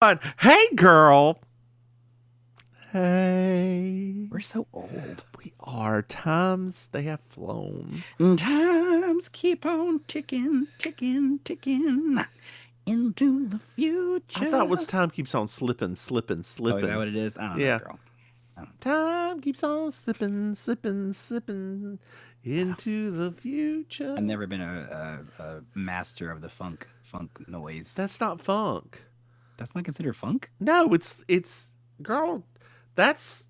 Hey, girl. Hey. We're so old. We are. Times they have flown. And times keep on ticking, ticking, ticking into the I thought it future. was time keeps on slipping, slipping, Oh, is that slipping. what it is? I don't know, Yeah. girl. I don't, Time keeps on slipping, slipping, slipping I don't, into the I've future. never been a master of the funk noise. That's not funk. That's not considered funk? No, it's girl. That's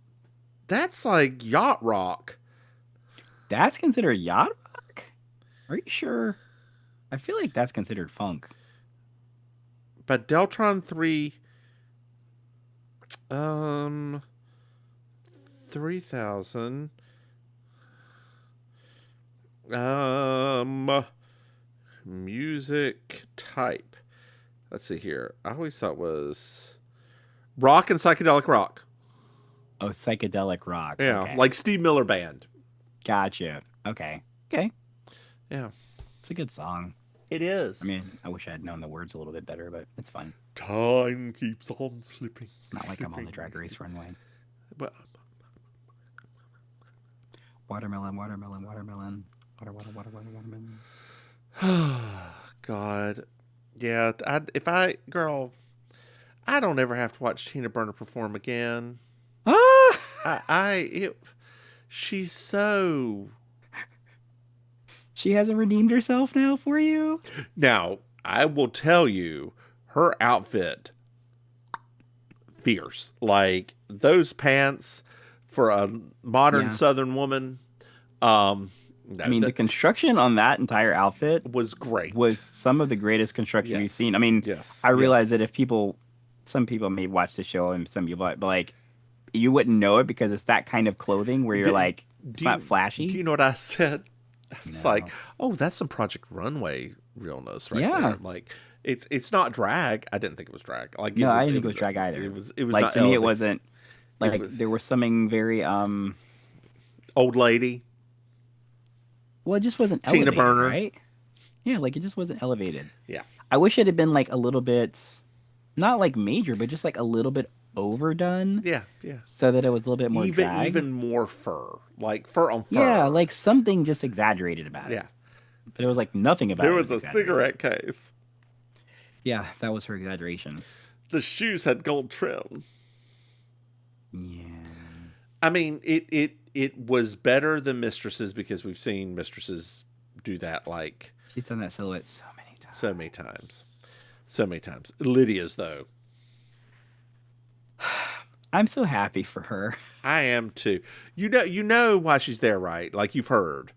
that's like yacht rock. That's considered yacht rock? Are you sure? I feel like that's considered funk. But Deltron 3 um 3000 Um, music type. Let's see here. I always thought was rock and psychedelic rock. Oh, psychedelic rock. Yeah, Okay. like Steve Miller Band. Gotcha. Okay. Okay. Yeah, It's a good song. it I is. mean, I wish I had known the words a little bit better, but it's fine. Time keeps on slipping, It's not like I'm on slipping. the drag race runway. But Watermelon, watermelon, watermelon. Watermelon. God, yeah. If I girl, I don't ever have to watch Tina Burner perform again. Ah! She's so. She hasn't redeemed herself now for you? Now I will tell you, her outfit fierce. Like those pants for a modern Yeah. Southern woman, um, I no, mean, the that construction on that entire outfit was was great. some of the greatest construction we've Yes, seen. I mean, yes, I yes. realize that if people, some people may watch the show and some people, but like, you wouldn't know it because it's that kind of clothing where you're Do, like, it's do not you do flashy. you know what I said? It's like, No. oh, that's some Project Runway realness right there. Yeah. Like it's not drag. I didn't think it was drag. Like No, I didn't it think it was was drag it either. was it was Like not to me, it elevated. wasn't It like was there was something very old lady well, it just wasn't Tina elevated, Burner. right? Yeah, like it just wasn't elevated. Yeah. I wish it had been like a little bit, not like major, but just like a little bit overdone Yeah, yeah. so that it was a little bit more drag. Even more fur, like fur on Yeah, fur. like something just exaggerated about it. Yeah, But it was like nothing about there it was was a exaggerated. cigarette case. Yeah, that was her exaggeration. The shoes had gold trim. Yeah. I mean, it was better than Mistresses because we've seen Mistresses do that like She's done that silhouette so many so many times, times. so many times. Lydia's though, I'm so happy for her. I am too. You know why she's there, right? Like you've heard.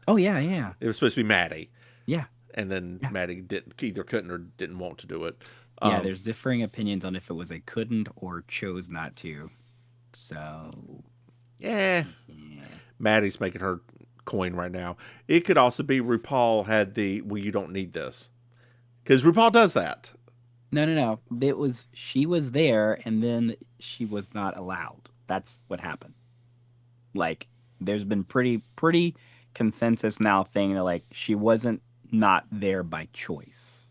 Oh yeah, yeah. It was supposed to be Maddie, Yeah. and then Yeah. Maddie didn't either couldn't or didn't want to do it. Yeah, Um, there's differing opinions on if it was a couldn't or chose not to. So, yeah, yeah. Maddie's making her coin right now. It could also be RuPaul had the well, you don't need this because RuPaul does that. No, no, no. It was she was there and then she was not allowed. That's what happened. Like there's been pretty consensus now thing that like she wasn't not there by choice.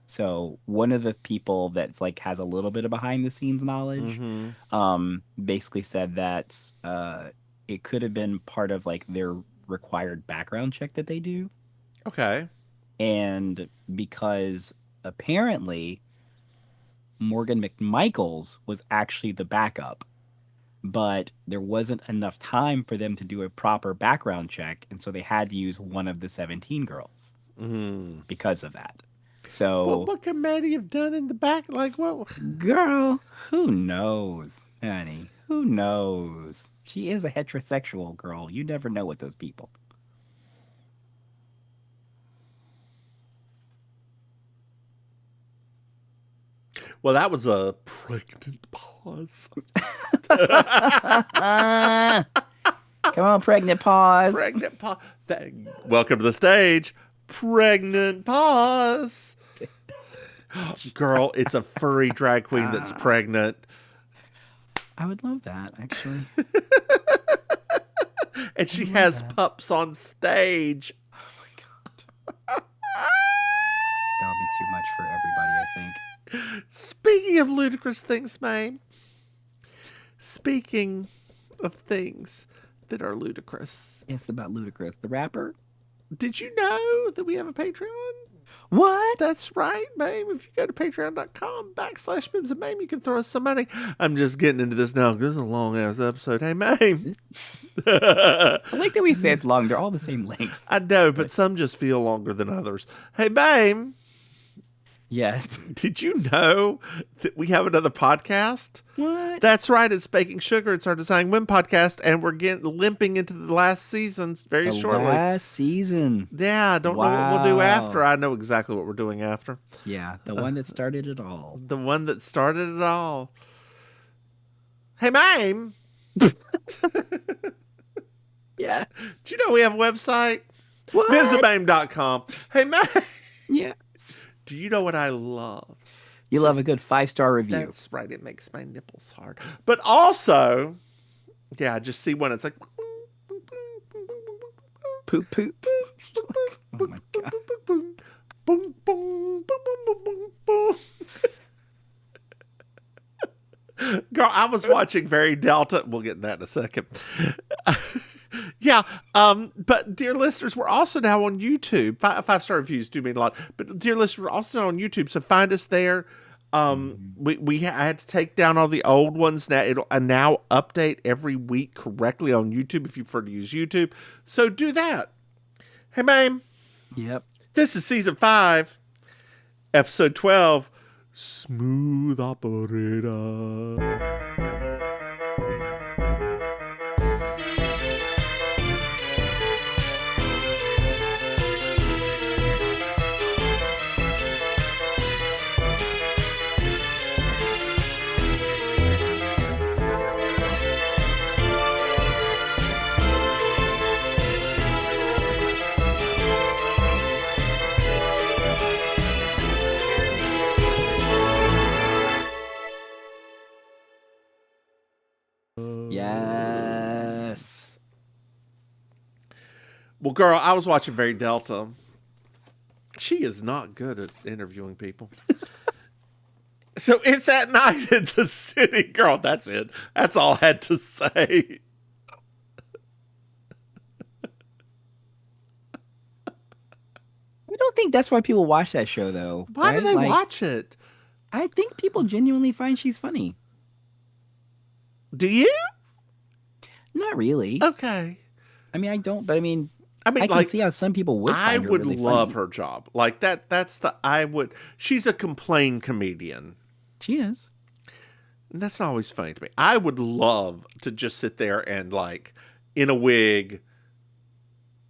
So one of the people that's like has a little bit of behind the scenes knowledge Mm-hmm. basically said that it could have been part of like their required background check that they do. Okay. And because apparently Morgan McMichaels was actually the backup, but there wasn't enough time for them to do a proper background check. And so they had to use one of the 17 girls Mm. because of that. What So, what can Maddie have done in the back? Like what? girl, who knows, honey? Who knows? She is a heterosexual girl. You never know with those people. Well, that was a pregnant pause. Come on, pregnant pause. Pregnant pause. Welcome to the stage. Pregnant pause. Girl, it's a furry drag queen that's Ah, pregnant. I would love that, actually. And I she would love has that. pups on stage. Oh my god. That would be too much for everybody, I think. Speaking of ludicrous things, Maim. Speaking of things that are ludicrous. It's about Ludacris, the rapper. Did you know that we have a Patreon? What? That's right, Maim. If you go to patreon.com/Mims and Maim, you can throw us some money. I'm just getting into this now because this is a long ass episode. Hey, Maim. I like that we say it's long. They're all the same length. I know, but some just feel longer than others. Hey, Maim. Yes. Did you know that we have another podcast? What? That's right. It's Baking Sugar. It's our Designing Women podcast, and we're getting limping into the last seasons very shortly. Last season. Yeah, I don't know what we'll do after. I know exactly what we're doing after. Yeah, the one that started it all. The one that started it all. Hey, Maim. Yes. Do you know we have a website? What? MimsandMaim.com. Hey, Maim. Yes. Do you know what I love? You love a good 5-star review. That's right. It makes my nipples hard. But also, yeah, I just see one. It's like Poop, poop. Oh my God. Boom, boom, boom, boom, boom, boom. Girl, I was watching Very Delta. We'll get to that in a second. Yeah, but dear listeners, we're also now on YouTube. 5-star reviews do mean a lot. But dear listeners, we're also on YouTube, so find us there. I had to take down all the old ones. Now it'll now update every week correctly on YouTube if you prefer to use YouTube. So do that. Hey, Maim. Yep. This is season 5, episode 12. Smooth operator. Yes. Well, girl, I was watching Very Delta. She is not good at interviewing people. So it's at night in the city. Girl, that's it. That's all I had to say. I don't think that's why people watch that show, though. Why do right? they watch it? I think people genuinely find she's funny. Do you? Not really. Okay. I mean, I don't, but I mean, I like, can see how some people would find her really love funny. her job. Like she's a complain comedian. She is. And that's not always funny to me. I would love to just sit there and like in a wig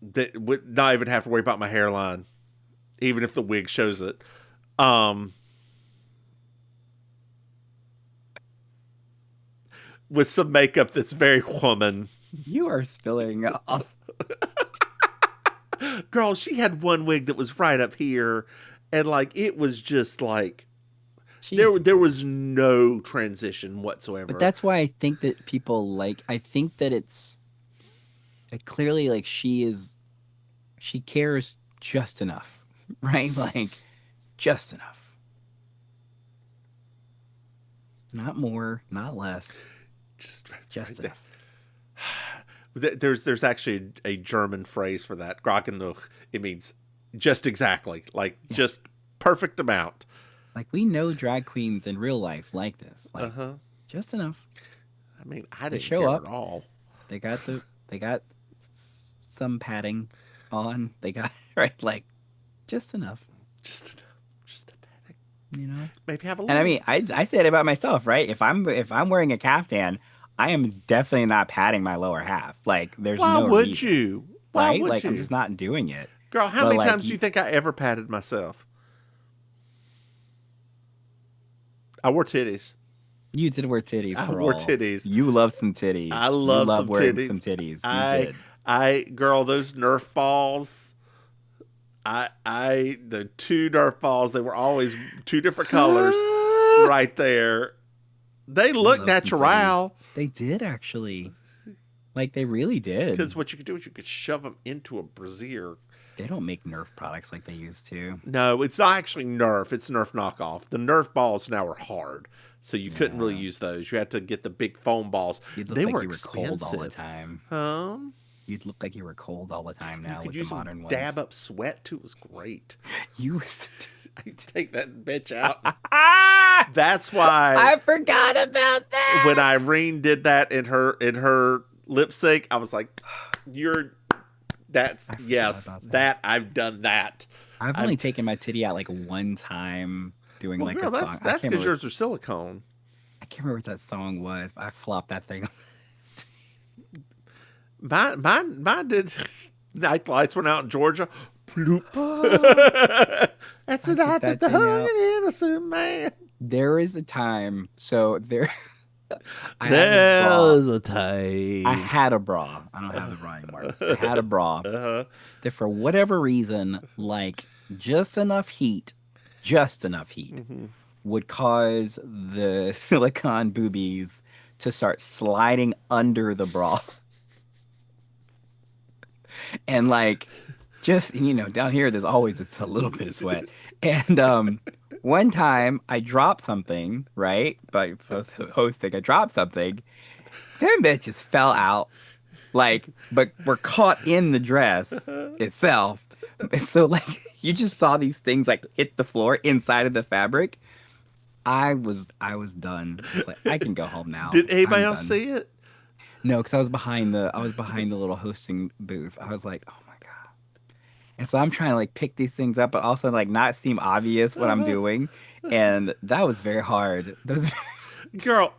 that would not even have to worry about my hairline, even if the wig shows it. With some makeup that's very woman. You are spilling off. Girl, she had one wig that was right up here, and like it was just like there was no transition whatsoever. But that's why I think that people I think that it's clearly like she cares just enough, right? Like just enough. Not more, not less. Just right enough. There's actually a German phrase for that. Gragenug. It means just exactly, like just perfect amount. Like we know drag queens in real life like this. Like just enough. I mean, I didn't show care up at all. They got some padding on. They got right like just enough. Just a padding. You know? Maybe have a little. And I mean, I say it about myself, right? If I'm wearing a caftan, I am definitely not padding my lower half. Like, there's Why no would reason, you? Why right? would like, you? I'm just not doing it. Girl, how many times do you think I ever padded myself? I wore titties. You did wear titties. I wore titties. You love some titties. I love some wearing titties. Some titties. You did. Girl, those Nerf balls. The 2 Nerf balls. They were always 2 different colors, right there. They look natural. They did actually. Like they really did. Because what you could do is you could shove them into a brassiere. They don't make Nerf products like they used to. No, it's not actually Nerf. It's Nerf knockoff. The Nerf balls now are hard, so you couldn't really Yeah. use those. You had to get the big foam balls. You'd look They like were you were cold all the expensive. time. Um, You'd look like you were cold all the time you now could with the use them modern dab ones. up sweat too. It was great. You used I take that bitch out. Ah! That's why I forgot about that. when Irene did that in her lip sync, I was like, "You're that's yes, about that I've done that." I've only taken my titty out like one time doing like Girl, a song. that's because yours are silicone. I can't remember what that song was. I flopped that thing. Mine did. Night lights went out in Georgia. Bloop. That's the night that the hung and innocent man. There is a time. So there. There's a time. I had a bra. I don't have the bra anymore. I had a bra Uh-huh. that for whatever reason, like just enough heat Mm-hmm. would cause the silicone boobies to start sliding under the bra. And like, just, down here, there's always it's a little bit of sweat. And one time I dropped something, right? By hosting, I dropped something. Them bitches fell out, like, but were caught in the dress itself. And so, like, you just saw these things like hit the floor inside of the fabric. I was done. I was like, I can go home now. Did anybody I'm else done. see it? No, because I was behind the little hosting booth. I was like, oh my God. And so I'm trying to like pick these things up, but also like not seem obvious what I'm doing. And that was very hard. Girl,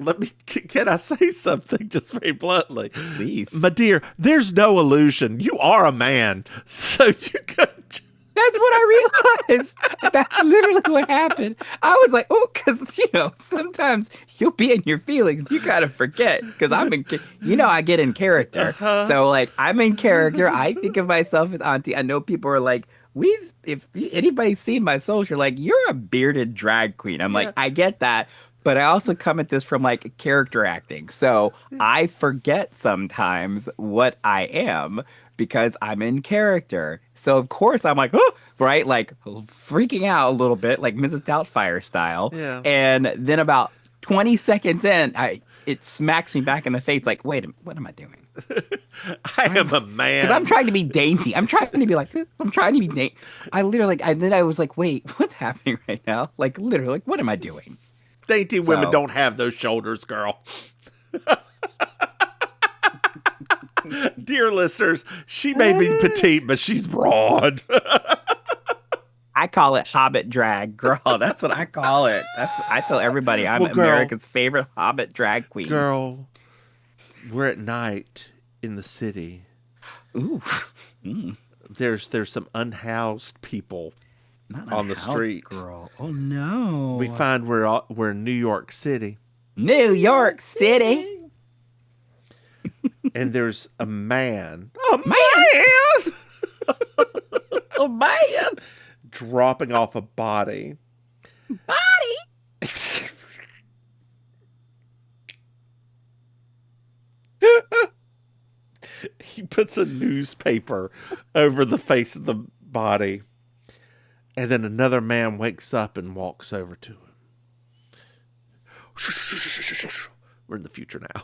can I say something just very bluntly? Please. My dear, there's no illusion. You are a man. So you could. That's what I realized. That's literally what happened. I was like, oh, because, sometimes you'll be in your feelings. You got to forget. Because I get in character. Uh-huh. So, like, I'm in character. I think of myself as Auntie. I know people are like, if anybody's seen my social, like, you're a bearded drag queen. I'm like, I get that. But I also come at this from like character acting. So I forget sometimes what I am because I'm in character. So of course I'm like, oh, right? Like freaking out a little bit, like Mrs. Doubtfire style. Yeah. And then about 20 seconds in, it smacks me back in the face like, wait a minute, what am I doing? I am a man. Because I'm trying to be dainty. I'm trying to be like, I'm trying to be dainty. I literally, then I was like, wait, what's happening right now? Like literally, like, what am I doing? Dainty women don't have those shoulders, girl. Dear listeners, she may be petite, but she's broad. I call it Hobbit drag, girl. That's what I call it. I tell everybody I'm America's favorite Hobbit drag queen. Girl, we're at night in the city. Ooh. There's some unhoused people Not on the street. Girl. Oh no. We find we're in New York City. New York City. And there's a man. A man. Dropping off a body. He puts a newspaper over the face of the body. And then another man wakes up and walks over to him. We're in the future now.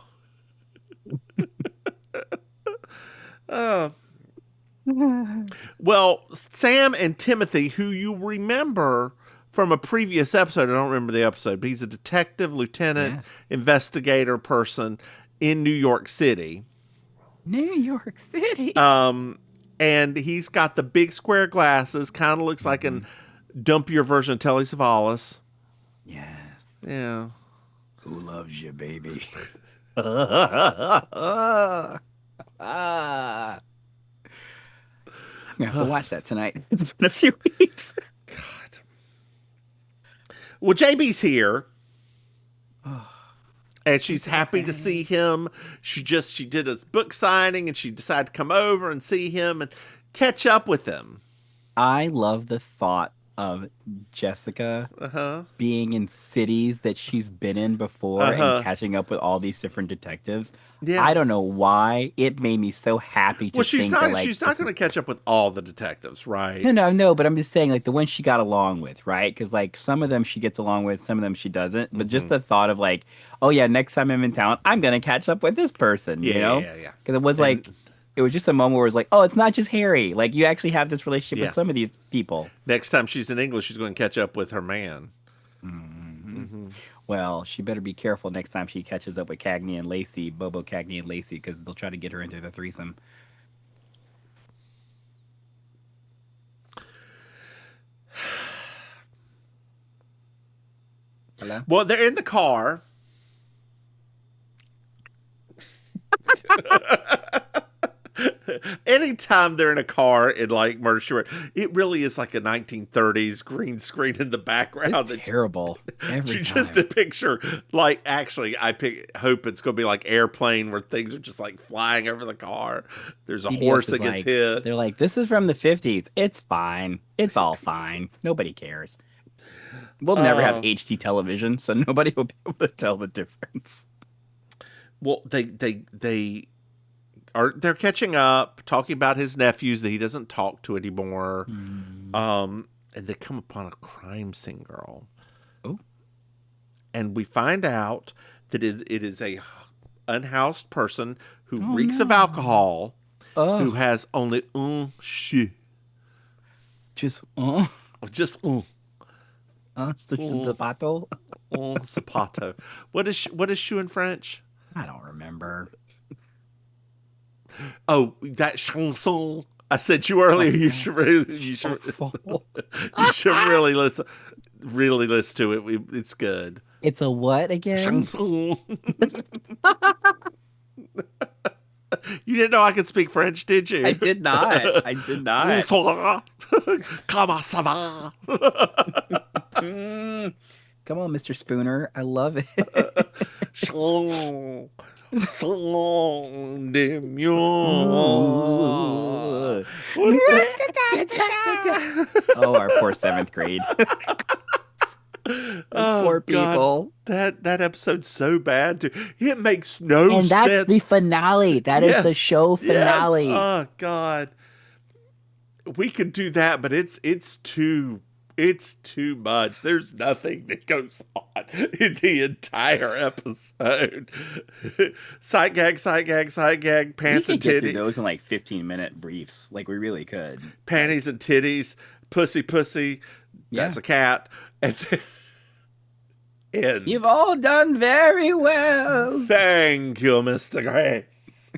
Well, Sam and Timothy, who you remember from a previous episode, I don't remember the episode, but he's a detective, lieutenant, investigator person in New York City. New York City. And he's got the big square glasses, kind of looks like an dumpier version of Telly Savalas. Yes. Yeah. Who loves you, baby? I'm gonna have to watch that tonight. It's been a few weeks. God. Well, JB's here. And she's happy to see him. She did a book signing and she decided to come over and see him and catch up with him. I love the thought of Jessica Uh-huh. being in cities that she's been in before and Uh-huh. catching up with all these different detectives. Yeah. I don't know why. It made me so happy Well, to think that like she's not this going is to catch up with all the detectives, right? no, but I'm just saying like the ones she got along with, right? Because like some of them she gets along with, some of them she doesn't. But just Mm-hmm. the thought of like, oh yeah, next time I'm in town, I'm gonna catch up with this person, Yeah, you yeah, know? yeah, yeah. Because it was like And it was just a moment where it was like, oh, it's not just Harry. Like you actually have this relationship with yeah, some of these people. next time she's in English, she's going to catch up with her man. hmm Mm-hmm. Well, she better be careful next time she catches up with Cagney and Lacey, Bobo Cagney and Lacey, because they'll try to get her into the threesome. Hello? Well, they're in the car. Anytime they're in a car in like Murder She Wrote, it really is like a 1930s green screen in the background. It's terrible every Just time. a picture, like actually, hope it's going to be like Airplane, where things are just like flying over the car. There's a horse CBS that is gets like, hit. they're like, this is from the 50s. It's fine. It's all fine. Nobody cares. We'll never have Uh, HD television, so nobody will be able to tell the difference. well, they're catching up, talking about his nephews that he doesn't talk to anymore. Hmm. And they come upon a crime scene, girl, Oh, and we find out that it is a unhoused person who oh reeks of no. alcohol, who Oh, has only shit, just, just the bottle. zapato. What is shoe in French? I don't remember. Oh, that chanson I said you earlier. Chanson. Chanson. You should really listen to it. It's good. It's a what again? Chanson. You didn't know I could speak French, did I you? did not. I did not. Comment ça va? Mm. Come on, Mr. Spooner. I love it. Chant, chant de mieux. Ooh. Oh, our poor seventh grade. Those Oh poor God, people. that episode's so bad. Too. It makes no And that's sense. the finale. That is the Yes, show yes. finale. Oh God, we could do that, but it's too much. There's nothing that goes on in the entire episode. Sight gag, sight gag, sight gag, We pants could and get through titty, those in like 15-minute briefs. Like, we really could. panties and titties, pussy, pussy. Yeah. That's a cat, and then You've end. all done very well. Thank you, Mr. Grace.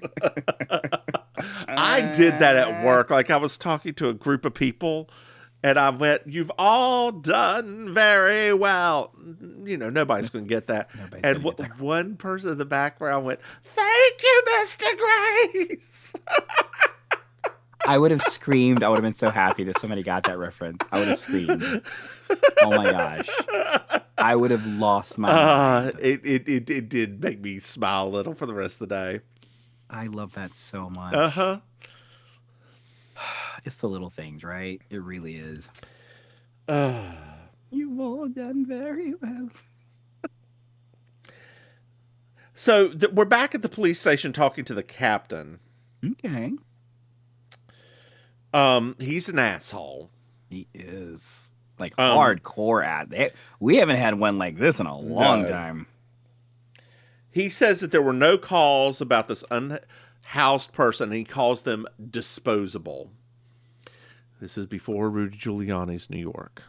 I did that at work. Like I was talking to a group of people and I went, "You've all done very well." You know, nobody's going to get that. Nobody's And gonna get that. one person in the background went, "Thank you, Mr. Grace." I would have screamed. I would have been so happy that somebody got that reference. I would have screamed. Oh my gosh. I would have lost my mind. It did make me smile a little for the rest of the day. I love that so Uh much. huh. It's the little things, right? It really is. Uh, You've all done very well. so we're back at the police station talking to the captain. Okay. He's an asshole. He is like Um, hardcore at it. We haven't had one like this in a long No. time. He says that there were no calls about this unhoused person, and he calls them disposable. This is before Rudy Giuliani's New York.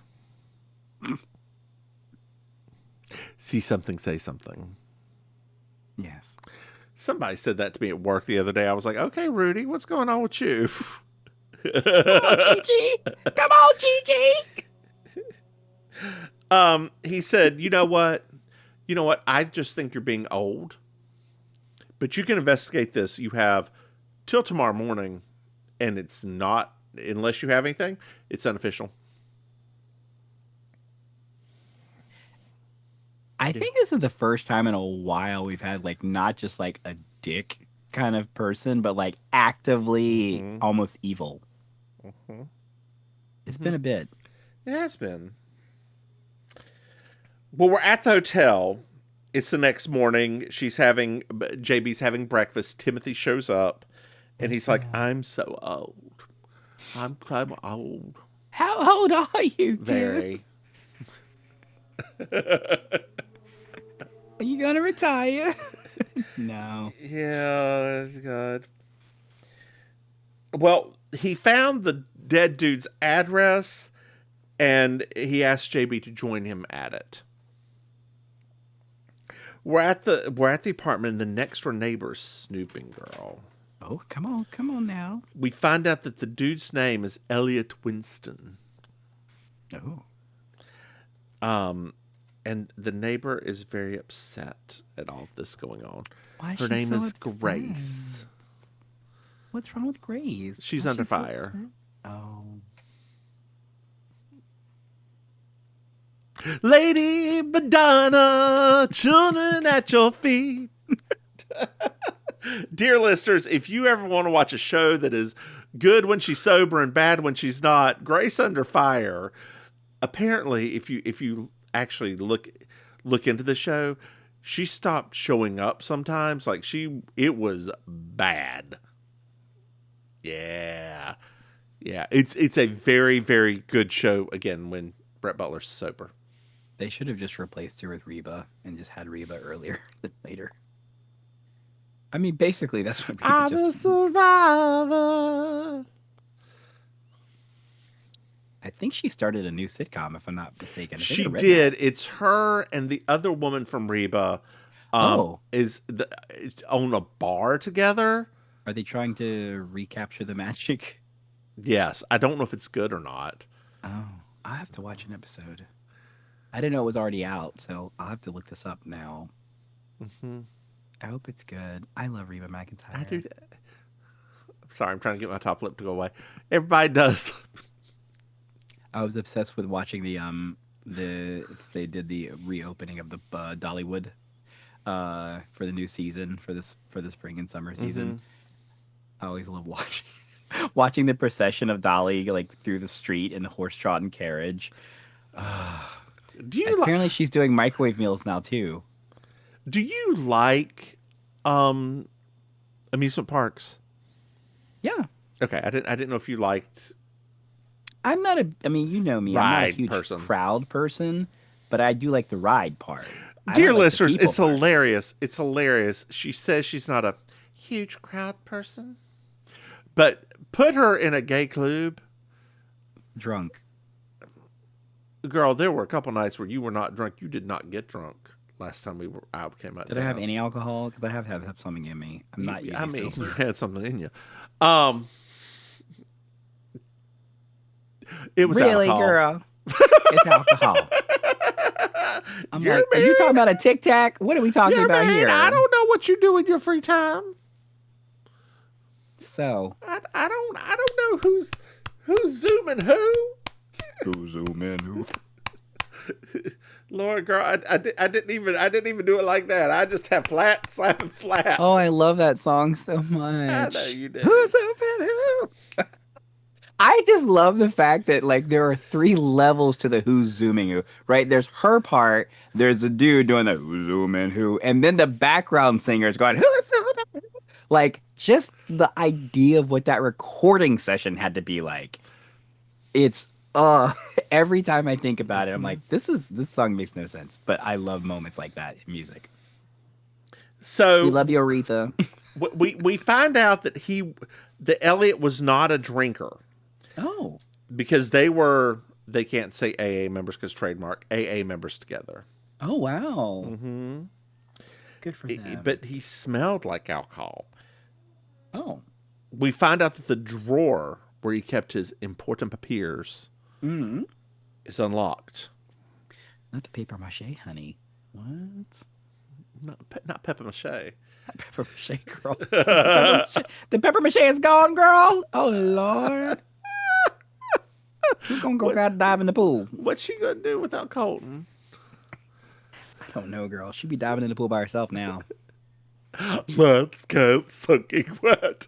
See something, say something. Yes. Somebody said that to me at work the other day. I was like, okay, Rudy, what's going on with you? Come on, Gigi. Come on, Gigi. He said, you know what? I just think you're being old, but you can investigate this. You have till tomorrow morning, and it's not, unless you have anything, it's unofficial. I think this is the first time in a while we've had like not just like a dick kind of person, but like actively Mhm. almost evil. Mhm. It's been a bit. It has been. Well, we're at the hotel. It's the next morning. JB's having breakfast. Timothy shows up, and he's like, "I'm so old. I'm old. How old are you, Tim? Very." Are you gonna retire? No. Yeah, God. Well, he found the dead dude's address, and he asked JB to join him at it. We're at the apartment, and the next door neighbor is snooping, girl. Oh, come on now. We find out that the dude's name is Elliot Winston. Oh. And the neighbor is very upset at all of this going on. Why is Her she name so is upset? Grace. What's wrong with Grace? She's Why is under she so fire. upset? Oh. Lady Madonna, children at your feet. Dear listeners, if you ever want to watch a show that is good when she's sober and bad when she's not, Grace Under Fire. Apparently, if you actually look into the show, she stopped showing up sometimes. Like it was bad. Yeah. It's a very, very good show. Again, when Brett Butler's sober. They should have just replaced her with Reba and just had Reba earlier than later. I mean, basically, that's what Reba I'm a survivor. I think she started a new sitcom, if I'm not mistaken. She did. It's her and the other woman from Reba. Is own a bar together. Are they trying to recapture the magic? Yes. I don't know if it's good or not. Oh, I have to watch an episode. I didn't know it was already out, so I'll have to look this up now. Mm-hmm. I hope it's good. I love Reba McEntire. I do. Sorry, I'm trying to get my top lip to go away. Everybody does. I was obsessed with watching they did the reopening of the Dollywood for the new season for the spring and summer season. Mm-hmm. I always love watching the procession of Dolly like through the street in the horse-trodden carriage. Apparently she's doing microwave meals now too. Do you like amusement parks? Yeah. Okay, I didn't know if you liked. I'm not a. I mean, you know me. I'm not a huge crowd person, but I do like the ride part. Dear listeners, it's hilarious. It's hilarious. She says she's not a huge crowd person, but put her in a gay club. Drunk. Girl, there were a couple nights where you were not drunk. You did not get drunk last time I came out. Did I have any alcohol? Because I have something in me. I'm not usually sober. You had something in you. It was really, alcohol. Girl. It's alcohol. I'm like, are you talking about a Tic Tac? What are we talking about here? I don't know what you do in your free time. So I don't know who's zooming who. Who's zooming who? Lord, girl, I didn't even do it like that. I just have flat slapping flat. Oh, I love that song so much. I know you did. Who's zooming who? I just love the fact that like there are 3 levels to the who's zooming who, right? There's her part, there's a dude doing the who's zooming who, and then the background singer is going, who's zooming who? Like just the idea of what that recording session had to be like. It's every time I think about it, I'm like, this song makes no sense. But I love moments like that in music. So we love you, Aretha. we find out that the Elliot was not a drinker. Oh. Because they can't say AA members because trademark, AA members together. Oh, wow. Mm-hmm. Good for them. But he smelled like alcohol. Oh. We find out that the drawer where he kept his important papiers is unlocked. Not the paper mache, honey. What? Not pepper mache. Not pepper mache, girl. The pepper mache is gone, girl. Oh, Lord. Who's gonna go dive in the pool? What's she gonna do without Colton? I don't know, girl. She'd be diving in the pool by herself now. Let's get soaking wet.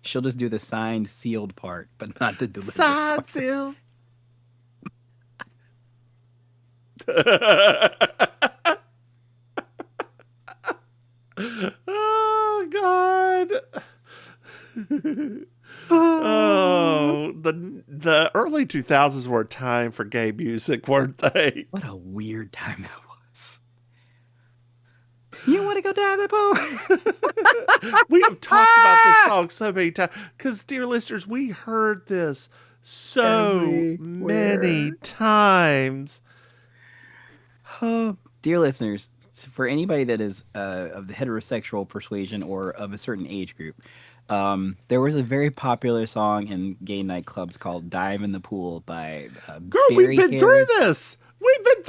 She'll just do the signed, sealed part, but not the delivered Signed, part. sealed. Oh God. Oh, the early 2000s were a time for gay music, weren't they? What a weird time that was. You want to go down the pool? We have talked about this song so many times because, dear listeners, we heard this so many times. Oh, dear listeners, for anybody that is of the heterosexual persuasion or of a certain age group, there was a very popular song in gay nightclubs called "Dive in the Pool" by Girl, we've Barry been through Harris. this.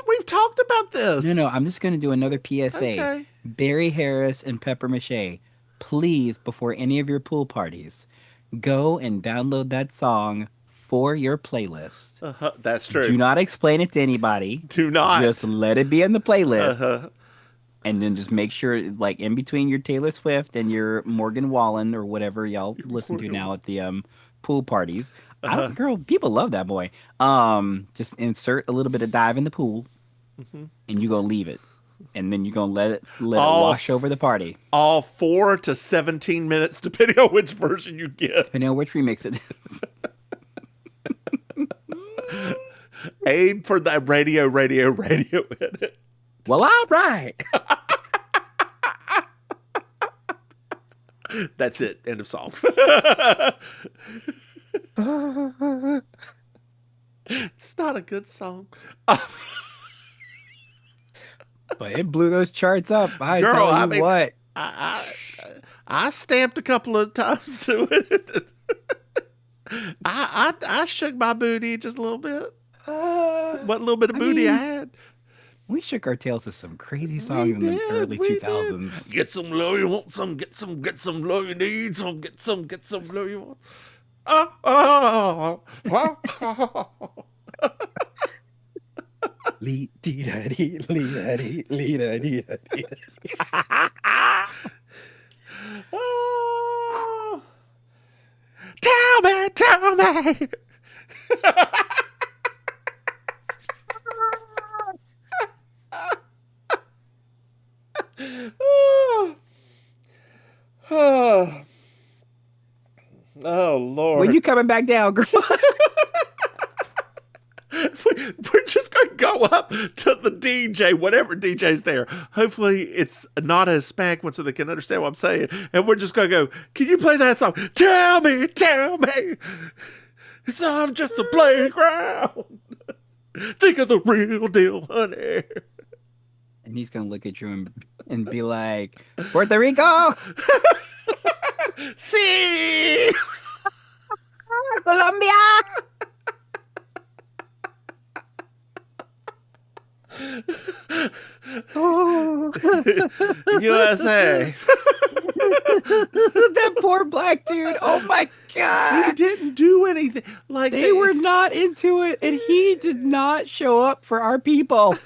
We've talked about this. No, I'm just going to do another PSA. Okay. Barry Harris and Pepper Mache, please, before any of your pool parties, go and download that song for your playlist. That's true. Do not explain it to anybody. Do not. Just let it be in the playlist. And then just make sure, like, in between your Taylor Swift and your Morgan Wallen or whatever y'all listen to now at the pool parties. Girl, people love that boy. Just insert a little bit of Dive in the Pool, and you're gonna leave it, and then you're gonna let it wash over the party. All 4 to 17 minutes, depending on which version you get. Depending on which remix it is. Aim for that radio edit. Well, all right. That's it. End of song. It's not a good song. But it blew those charts up. Girl, I tell you what. I stamped a couple of times to it. I shook my booty just a little bit. What little bit of booty I had. We shook our tails to some crazy songs in the early 2000s. Did. Get some love, you want some. Get some love, you need some. Get some love, you want. Tell me. Oh, Lord. When you coming back down, girl? We're just going to go up to the DJ, whatever DJ's there. Hopefully it's not a Hispanic one so they can understand what I'm saying. And we're just going to go, can you play that song? Tell me. It's all just a playground. Think of the real deal, honey. And he's going to look at you and be like, Puerto Rico! See? Colombia! USA. That poor black dude. Oh my God. He didn't do anything. Like they were not into it, and he did not show up for our people.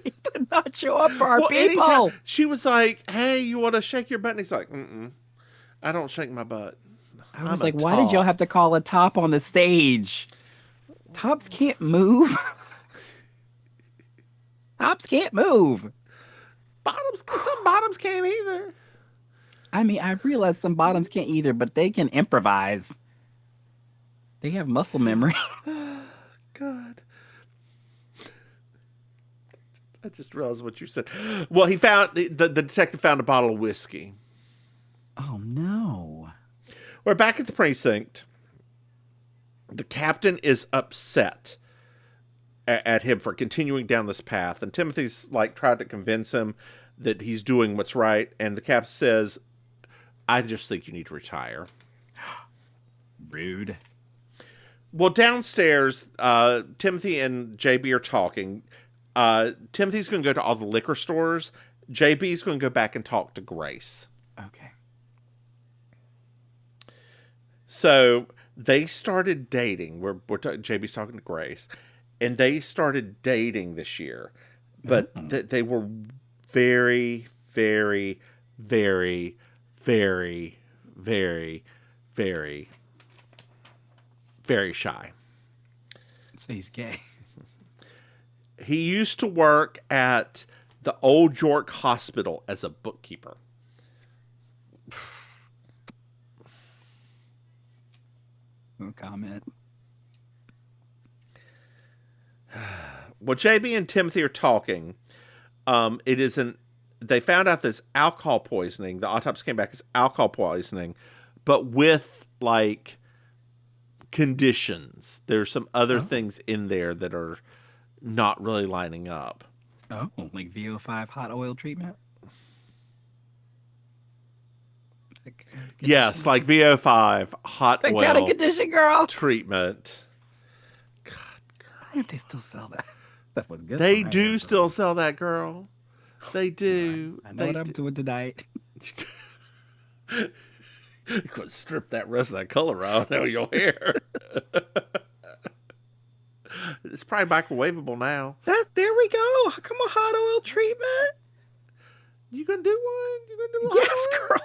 He did not show up for our people. Anytime she was like, hey, you want to shake your butt? And he's like, I don't shake my butt. I was like, why did y'all have to call a top on the stage? Tops can't move. Tops can't move. Some bottoms can't either. I mean, I realize some bottoms can't either, but they can improvise. They have muscle memory. God. I just realized what you said. Well, he found the detective found a bottle of whiskey. Oh no. We're back at the precinct. The captain is upset at him for continuing down this path, and Timothy's like tried to convince him that he's doing what's right, and the captain says, I just think you need to retire. Rude. Well, downstairs, Timothy and JB are talking. Timothy's going to go to all the liquor stores. JB's going to go back and talk to Grace. Okay. So they started dating. JB's talking to Grace, and they started dating this year, but they were very, very, very, very, very, very, very shy. So he's gay. He used to work at the Old York Hospital as a bookkeeper. No comment. Well, JB and Timothy are talking. It isn't. They found out this alcohol poisoning. The autopsy came back as alcohol poisoning, but with like conditions. There's some other things in there that are not really lining up. Oh, like VO5 hot oil treatment? Yes, like VO5 hot that oil kind of condition, girl. treatment. God, girl. I wonder if they still sell that. That was good. They do still sell that, girl. They do. I know what I'm doing tonight. You could strip that rest of that color out of your hair. It's probably microwavable now. There we go. Come on, hot oil treatment. You gonna do one? You gonna do one? Yes, girl.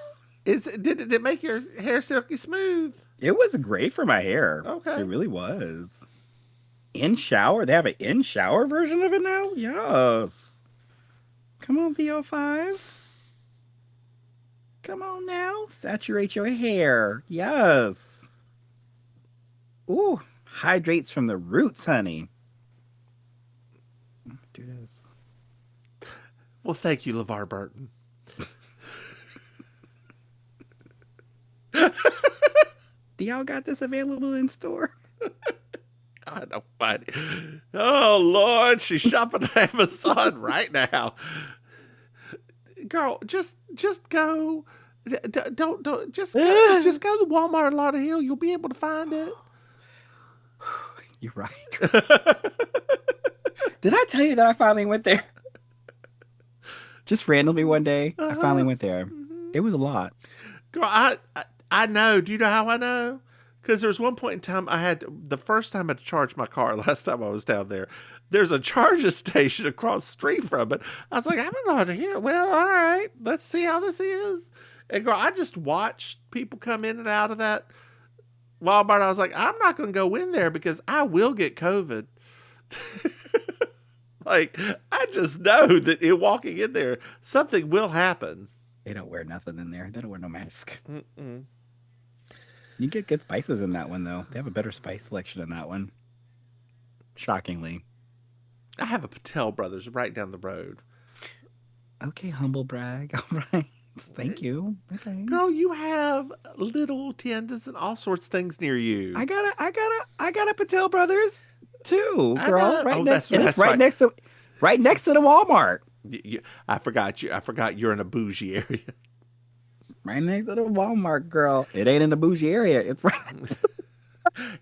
Did it make your hair silky smooth? It was great for my hair. Okay. It really was. In shower? They have an in shower version of it now? Yes. Come on, VO5. Come on now. Saturate your hair. Yes. Ooh. Hydrates from the roots, honey. Do this. Well, thank you, LeVar Burton. Do y'all got this available in store? I don't find it. Oh, Lord, she's shopping on Amazon right now. Girl, just go. Don't just go to Walmart, Lauderhill. You'll be able to find it. You're right. Did I tell you that I finally went there? Just randomly one day, I finally went there. It was a lot. Girl, I know. Do you know how I know? Because there was one point in time the first time I had to charge my car, last time I was down there, there's a charging station across the street from it. I was like, I'm not here. Well, all right, let's see how this is. And girl, I just watched people come in and out of that Walmart. I was like, I'm not going to go in there because I will get COVID. Like, I just know that in walking in there, something will happen. They don't wear nothing in there. They don't wear no mask. Mm-mm. You get good spices in that one, though. They have a better spice selection in that one. Shockingly. I have a Patel Brothers right down the road. Okay, humble brag. All right. Thank you. Okay. Girl, you have little tiendas and all sorts of things near you. I got a Patel Brothers too, girl. Right next to the Walmart. I forgot you're in a bougie area. Right next to the Walmart, girl. It ain't in the bougie area. It's right.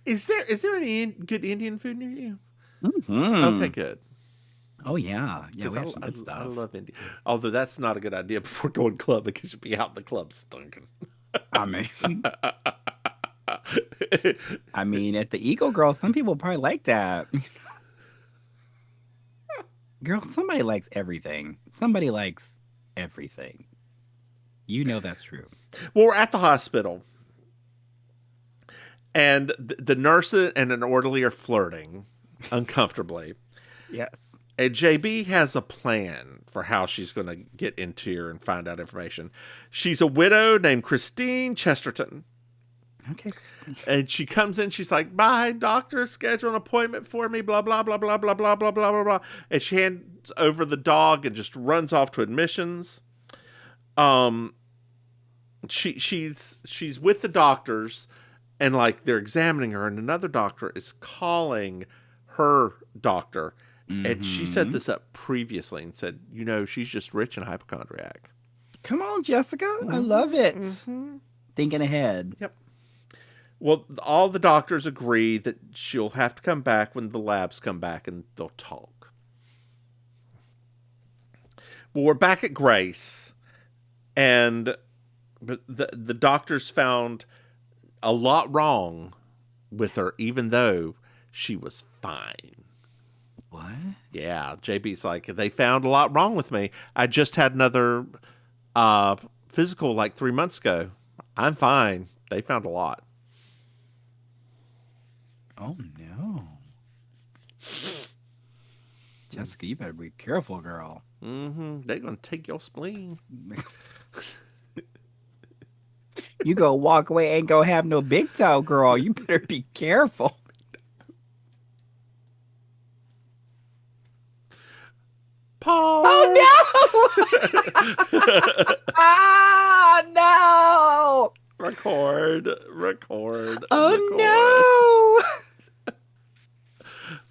Is there any good Indian food near you? Mm-hmm. Okay, good. Oh yeah, we have some good stuff. I love India. Although that's not a good idea before going club because you'll be out in the club stinking. I mean, at the Eagle Girl, some people probably like that. Girl, somebody likes everything. Somebody likes everything. You know that's true. Well, we're at the hospital, and the nurse and an orderly are flirting uncomfortably. Yes. And JB has a plan for how she's going to get into here and find out information. She's a widow named Christine Chesterton. Okay, Christine. And she comes in, she's like, "Bye, doctor, schedule an appointment for me, blah, blah, blah, blah, blah, blah, blah, blah, blah, blah." And she hands over the dog and just runs off to admissions. She's with the doctors, and like they're examining her, and another doctor is calling her doctor. Mm-hmm. And she set this up previously and said, she's just rich and hypochondriac. Come on, Jessica. Mm-hmm. I love it. Mm-hmm. Thinking ahead. Yep. Well, all the doctors agree that she'll have to come back when the labs come back and they'll talk. Well, we're back at Grace, and the doctors found a lot wrong with her, even though she was fine. What? Yeah, JB's like, they found a lot wrong with me. I just had another physical like 3 months ago. I'm fine. They found a lot. Oh, no. Jessica, you better be careful, girl. Mm-hmm. They're gonna take your spleen. You go walk away, ain't gonna have no big toe, girl. You better be careful. Paul. Oh no! Ah no! Record. Oh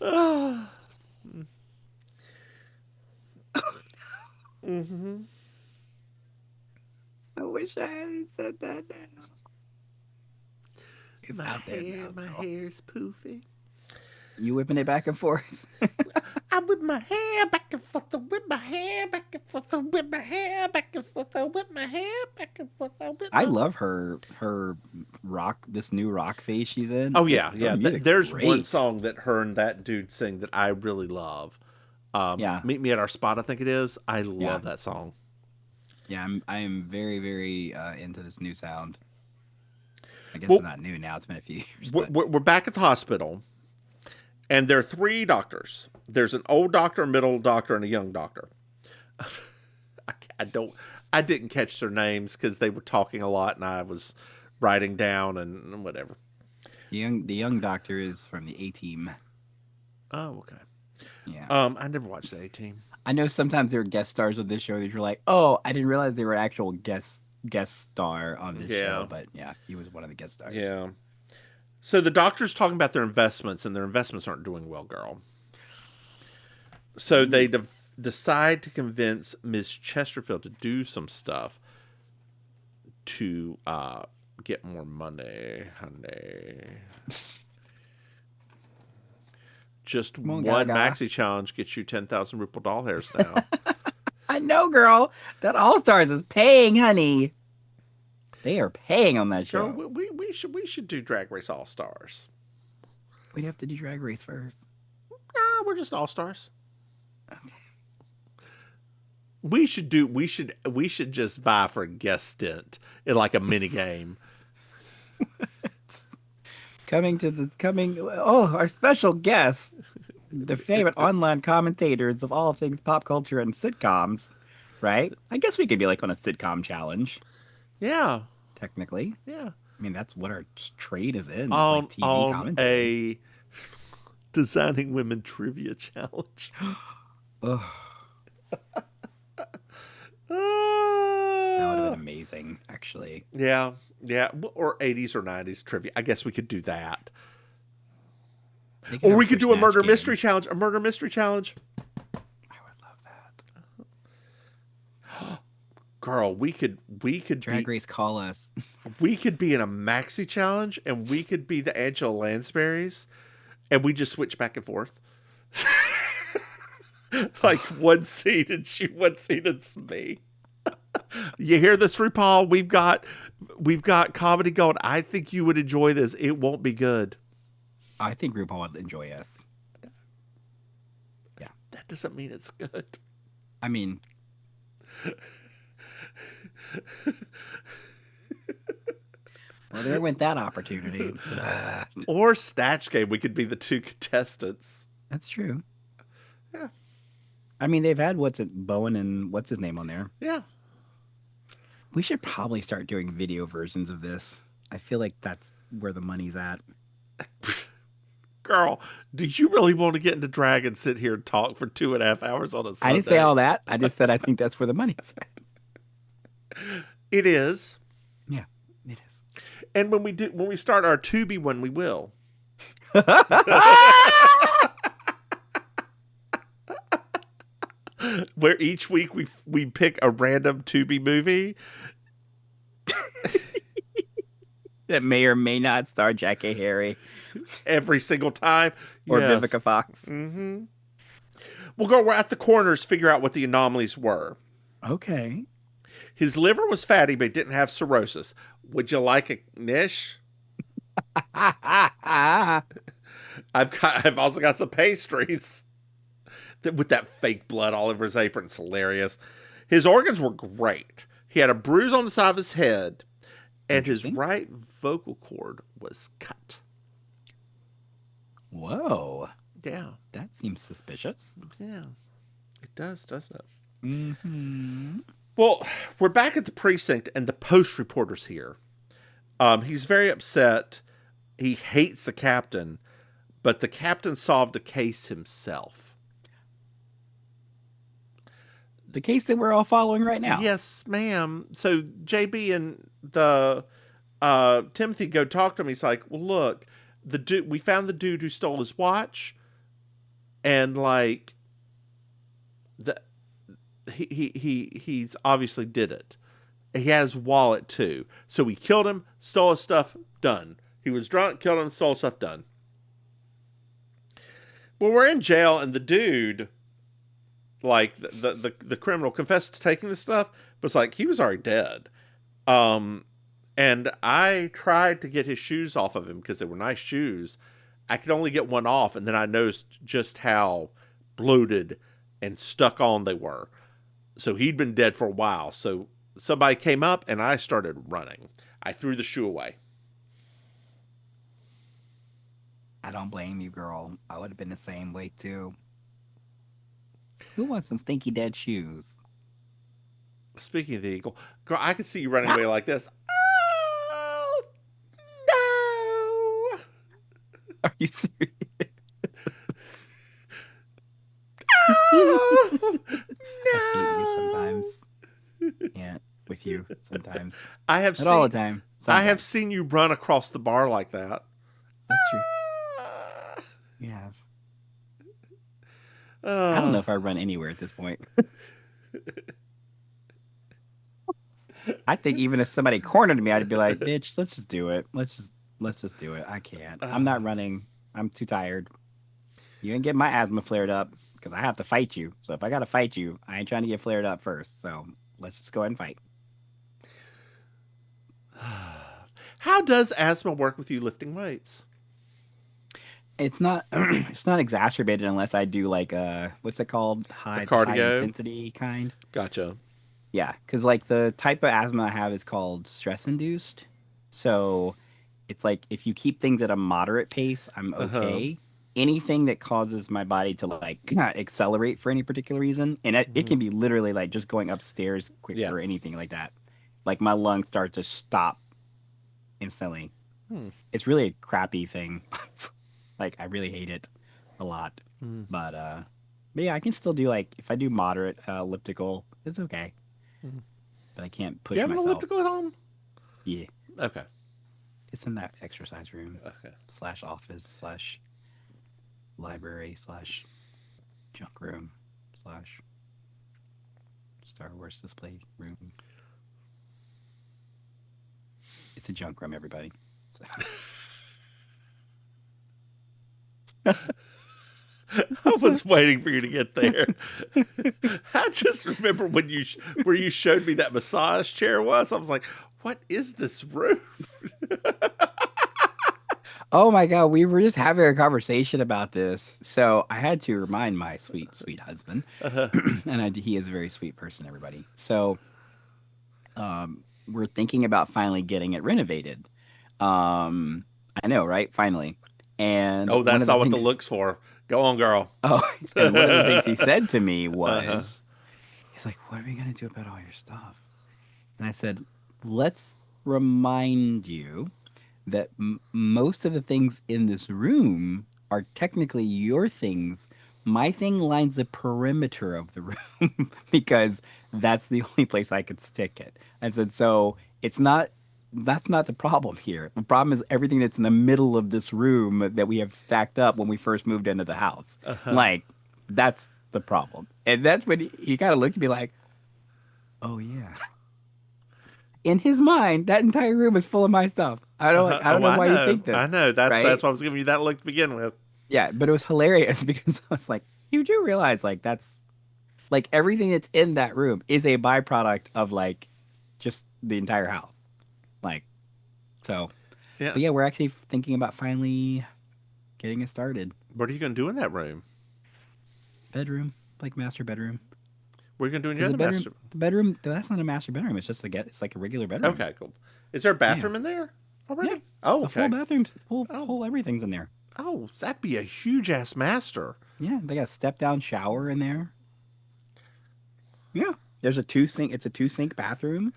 no! Mm-hmm. I wish I hadn't said that now. It's out there now. My hair's poofy. You whipping it back and forth? I whip my hair back and forth. I whip my hair back and forth. I whip my hair back and forth. I whip my hair back and forth. I love her rock, this new rock phase she's in. Oh yeah, There's great. one song that her and that dude sing that I really love. Meet Me at Our Spot, I think it is. I love that song. Yeah, I am very, very into this new sound. I guess it's not new now. It's been a few years. We're back at the hospital, and there are 3 doctors. There's an old doctor, a middle doctor, and a young doctor. I didn't catch their names because they were talking a lot, and I was writing down and whatever. The young doctor is from the A-Team. Oh, okay. Yeah. I never watched the A-Team. I know sometimes there are guest stars on this show that you're like, oh, I didn't realize they were an actual guest star on this show. But yeah, he was one of the guest stars. Yeah. So the doctor's talking about their investments, and their investments aren't doing well, girl. So they decide to convince Ms. Chesterfield to do some stuff to get more money, honey. Just one maxi challenge gets you 10,000 Rupal doll hairs now. I know, girl. That All Stars is paying, honey. They are paying on that show. Girl, we should do Drag Race All Stars. We'd have to do Drag Race first. Nah, we're just All Stars. Okay. We should just vie for a guest stint in like a mini game. Our special guests, the favorite online commentators of all things pop culture and sitcoms, right? I guess we could be like on a sitcom challenge. Yeah. Technically. Yeah. I mean, that's what our trade is in. On, like TV commentary. A Designing Women Trivia Challenge. Ugh. That would have been amazing, actually. Yeah. Yeah. Or 80s or 90s trivia. I guess we could do that. Or we could do a murder mystery challenge. A murder mystery challenge. I would love that. Girl, we could Drag Race, call us. We could be in a maxi challenge, and we could be the Angela Lansbury's, and we just switch back and forth. Like one seat and she, one seat and me. You hear this, RuPaul? We've got comedy going. I think you would enjoy this. It won't be good. I think RuPaul would enjoy us. Yeah. That doesn't mean it's good. I mean... Well, there went that opportunity. Or Snatch Game. We could be the 2 contestants. That's true. Yeah. I mean, they've had Bowen and what's his name on there. Yeah. We should probably start doing video versions of this. I feel like that's where the money's at. Girl, do you really want to get into drag and sit here and talk for 2.5 hours on a Sunday? I didn't say all that. I just said I think that's where the money's at. It is. Yeah, it is. And when we start our Tubi one, we will. Where each week we pick a random Tubi movie that may or may not star Jackie Harry every single time, or Vivica Fox. Mm-hmm. We'll go. We're at the corners. Figure out what the anomalies were. Okay. His liver was fatty, but didn't have cirrhosis. Would you like a niche? I've also got some pastries with that fake blood all over his apron. It's hilarious. His organs were great. He had a bruise on the side of his head, and his right vocal cord was cut. Whoa. Yeah. That seems suspicious. Yeah. It does, doesn't it? Mm-hmm. Well, we're back at the precinct, and the post reporter's here. He's very upset. He hates the captain, but the captain solved a case himself. The case that we're all following right now. Yes, ma'am. So JB and the Timothy go talk to him. He's like, "Well, look, we found the dude who stole his watch, and like the he's obviously did it. He has his wallet too. So we killed him, stole his stuff, done. He was drunk, killed him, stole his stuff, done." Well, we're in jail, and the dude, like the criminal, confessed to taking the stuff, but it's like he was already dead. And I tried to get his shoes off of him because they were nice shoes. I could only get one off, and then I noticed just how bloated and stuck on they were. So he'd been dead for a while. So somebody came up, and I started running. I threw the shoe away. I don't blame you, girl. I would have been the same way too. Who wants some stinky dead shoes? Speaking of the eagle, girl, I could see you running away like this. Oh, no. Are you serious? Oh, I hate you no. sometimes. Yeah, with you sometimes. I have Not all the time. I have Sometimes. seen you run across the bar like that. That's true. You have. I don't know if I run anywhere at this point. I think even if somebody cornered me, I'd be like, "Bitch, let's just do it. Let's just do it. I can't. I'm not running. I'm too tired. You ain't get my asthma flared up because I have to fight you. So if I gotta fight you, I ain't trying to get flared up first. So let's just go ahead and fight." How does asthma work with you lifting weights? It's not it's not exacerbated unless I do like what's it called? High cardio? intensity kind. Gotcha. Yeah, because like the type of asthma I have is called stress induced. So it's like if you keep things at a moderate pace, I'm okay. Anything that causes my body to like accelerate for any particular reason, and it can be literally like just going upstairs quick or anything like that. Like my lungs start to stop instantly. It's really a crappy thing. Like I really hate it a lot. But yeah, I can still do like if I do moderate elliptical, it's okay. But I can't push Do you have myself. an elliptical at home? Yeah. Okay. It's in that exercise room Okay. / office / library / junk room / Star Wars display room. It's a junk room, everybody. So. I was waiting for you to get there. I just remember when where you showed me that massage chair was. I was like, "What is this room?" Oh my God, we were just having a conversation about this. So I had to remind my sweet, sweet husband, and he is a very sweet person, everybody. So we're thinking about finally getting it renovated. I know, right? Finally. And Oh, that's not what the look's for. Go on, girl. Oh, and one of the things he said to me was, he's like, "What are we going to do about all your stuff?" And I said, "Let's remind you that most of the things in this room are technically your things. My thing lines the perimeter of the room because that's the only place I could stick it." I said, "So that's not the problem here. The problem is everything that's in the middle of this room that we have stacked up when we first moved into the house. Like, that's the problem." And that's when he kind of looked at me like, "Oh yeah." In his mind, that entire room is full of my stuff. I don't know why you think this. I know. That's right? that's why I was giving you that look to begin with. Yeah, but it was hilarious because I was like, you do realize like that's like everything that's in that room is a byproduct of like just the entire house. Like, so, Yeah. but yeah, we're actually thinking about finally getting it started. What are you going to do in that room? Bedroom, like master bedroom. What are you going to do in your other bedroom, master? The bedroom, that's not a master bedroom. It's just it's like a regular bedroom. Okay, cool. Is there a bathroom in there already? Yeah. Oh, It's a okay. full bathroom, full everything's in there. Oh, that'd be a huge ass master. Yeah, they got a step down shower in there. Yeah, there's a two sink. It's a two sink bathroom.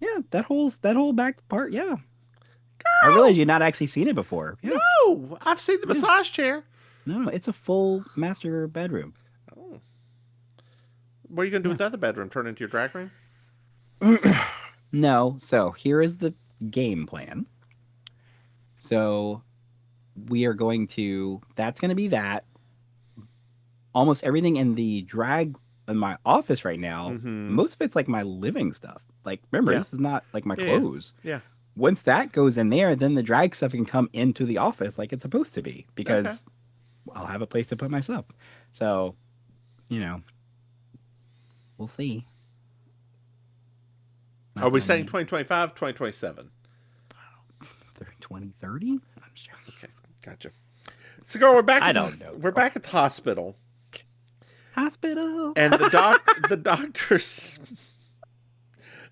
Yeah, that whole back part. Yeah, I realized Girl, you'd not actually seen it before. Yeah, no, I've seen the yeah. massage chair. No, it's a full master bedroom. Oh. What are you gonna do Yeah. with the other bedroom? Turn it into your drag room? No, so here is the game plan. So we are going to. That's going to be that. Almost everything in the drag in my office right now. Mm-hmm. Most of it's like my living stuff. Like, remember, Yeah. this is not like my Yeah, yeah. clothes. Yeah. Once that goes in there, then the drag stuff can come into the office like it's supposed to be Okay. because I'll have a place to put my stuff. So, you know, we'll see. Are we saying 2025, 2027? 2030? I'm sure. Okay, gotcha. So, girl, we're back. I don't know, We're girl. back at the hospital, Hospital. and the doctors,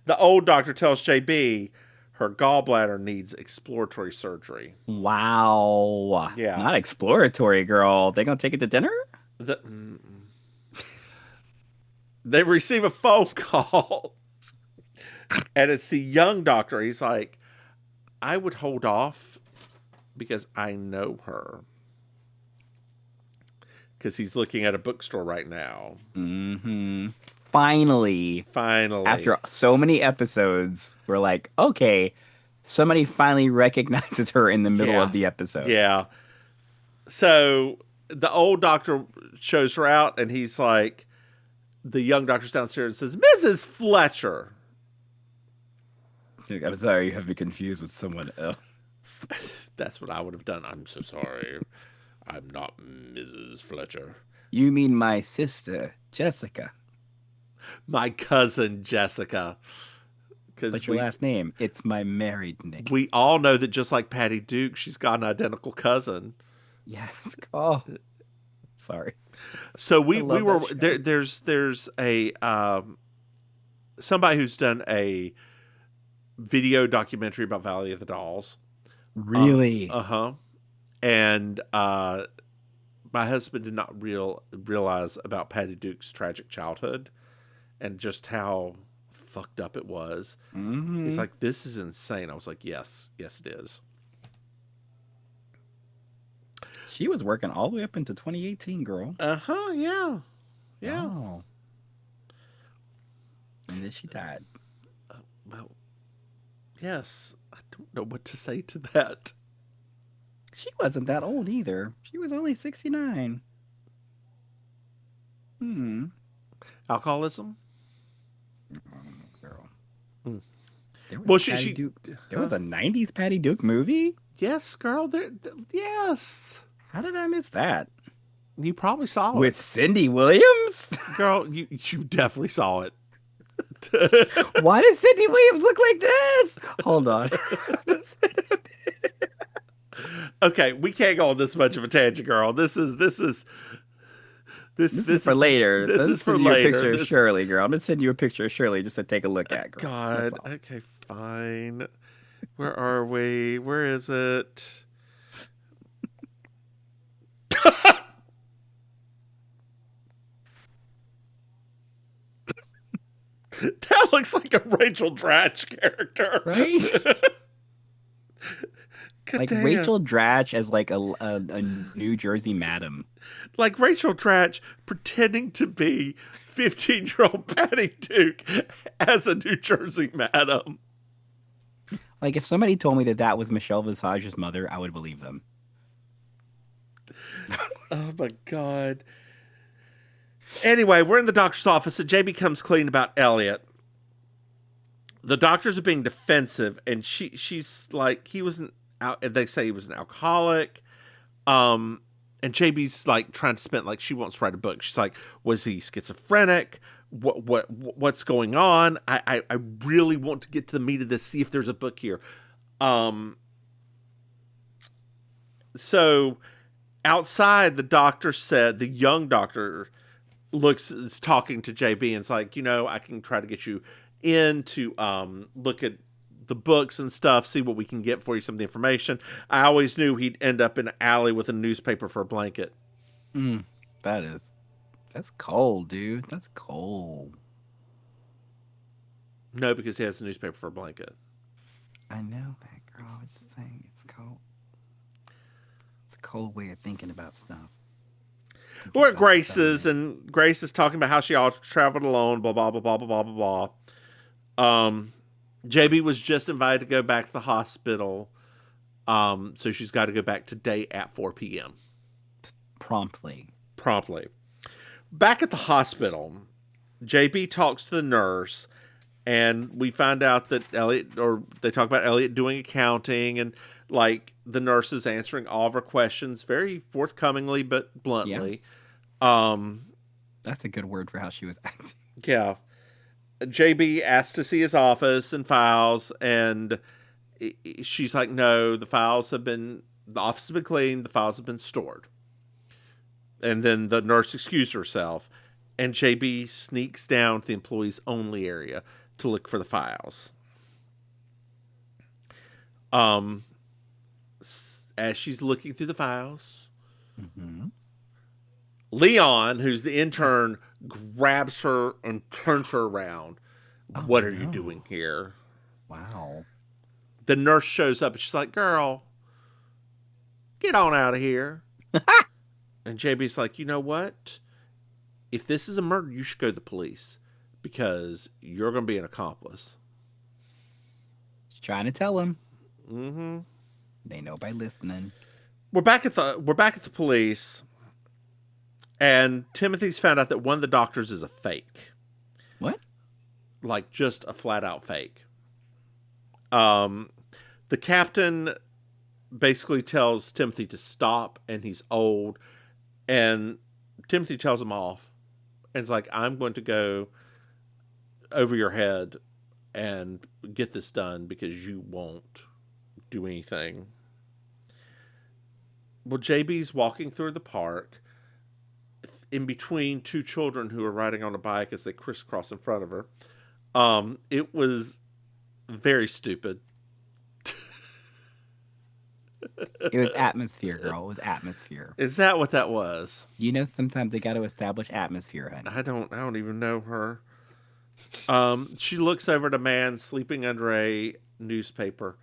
the old doctor tells JB her gallbladder needs exploratory surgery. Wow. Yeah. Not exploratory, girl. They gonna take it to dinner? They receive a phone call, and it's the young doctor. He's like, I would hold off because I know her. Because he's looking at a bookstore right now. Mm-hmm. Finally, after so many episodes, we're like, okay, somebody finally recognizes her in the middle of the episode. Yeah. So the old doctor shows her out, and he's like, the young doctor's downstairs and says, Mrs. Fletcher. I'm sorry, you have me confused with someone else. That's what I would have done. I'm so sorry. I'm not Mrs. Fletcher. You mean my sister, Jessica. My cousin, Jessica. What's your last name? It's my married name. We all know that just like Patty Duke, she's got an identical cousin. Yes. Oh, sorry. So we were there. There's a somebody who's done a video documentary about Valley of the Dolls. Really? And my husband did not realize about Patty Duke's tragic childhood and just how fucked up it was. Mm-hmm. He's like, this is insane. I was like, yes, it is. She was working all the way up into 2018, girl. Yeah. Oh. And then she died. Well, yes. I don't know what to say to that. She wasn't that old either. She was only 69. Alcoholism? Girl. Hmm. There was Well, there was a 90s Patty Duke movie? Yes, girl. Yes. How did I miss that? You probably saw it. With Cindy Williams? Girl, you definitely saw it. Why does Cindy Williams look like this? Hold on. Okay, we can't go on this much of a tangent, girl. This is for later. This is for send you later. A picture of Shirley, girl. I'm gonna send you a picture of Shirley just to take a look at, girl. God. Okay, fine. Where are we? Where is it? That looks like a Rachel Dratch character, Right? Like damn. Rachel Dratch as like a New Jersey madam. Like Rachel Dratch pretending to be 15-year-old Patty Duke as a New Jersey madam. Like if somebody told me that was Michelle Visage's mother, I would believe them. Oh my God. Anyway, we're in the doctor's office and JB comes clean about Elliot. The doctors are being defensive and she's like, they say he was an alcoholic. And JB's like trying to spin, like she wants to write a book. She's like, was he schizophrenic? What's going on? I really want to get to the meat of this, see if there's a book here. So outside, the young doctor is talking to JB and it's like, I can try to get you in to look at the books and stuff, see what we can get for you, some of the information. I always knew he'd end up in an alley with a newspaper for a blanket. Mm, that's cold, dude. That's cold. No, because he has a newspaper for a blanket. I know that, girl. I was just saying it's cold. It's a cold way of thinking about stuff. We're at Grace's, and Grace is talking about how she all traveled alone, blah, blah, blah, blah, blah, blah, blah. JB was just invited to go back to the hospital. So she's got to go back today at 4 p.m. Promptly. Back at the hospital, JB talks to the nurse, and we find out that they talk about Elliot doing accounting, and like the nurse is answering all of her questions very forthcomingly but bluntly. Yeah. That's a good word for how she was acting. Yeah. JB asked to see his office and files, and she's like, no, the office has been cleaned, the files have been stored. And then the nurse excused herself, and JB sneaks down to the employees only area to look for the files. As she's looking through the files, Leon, who's the intern, grabs her and turns her around. What are you doing here? Wow. The nurse shows up and she's like, girl, get on out of here. And JB's like, you know what? If this is a murder, you should go to the police because you're going to be an accomplice. She's trying to tell him. Mm-hmm. They know by listening. We're back at the police, and Timothy's found out that one of the doctors is a fake. What? Like just a flat out fake. The captain basically tells Timothy to stop, and he's old, and Timothy tells him off, and it's like, I'm going to go over your head and get this done because you won't do anything. Well, JB's walking through the park in between two children who are riding on a bike as they crisscross in front of her. It was very stupid. It was atmosphere, girl. It was atmosphere. Is that what that was? You know, sometimes they got to establish atmosphere, honey. I don't even know her. She looks over at a man sleeping under a newspaper,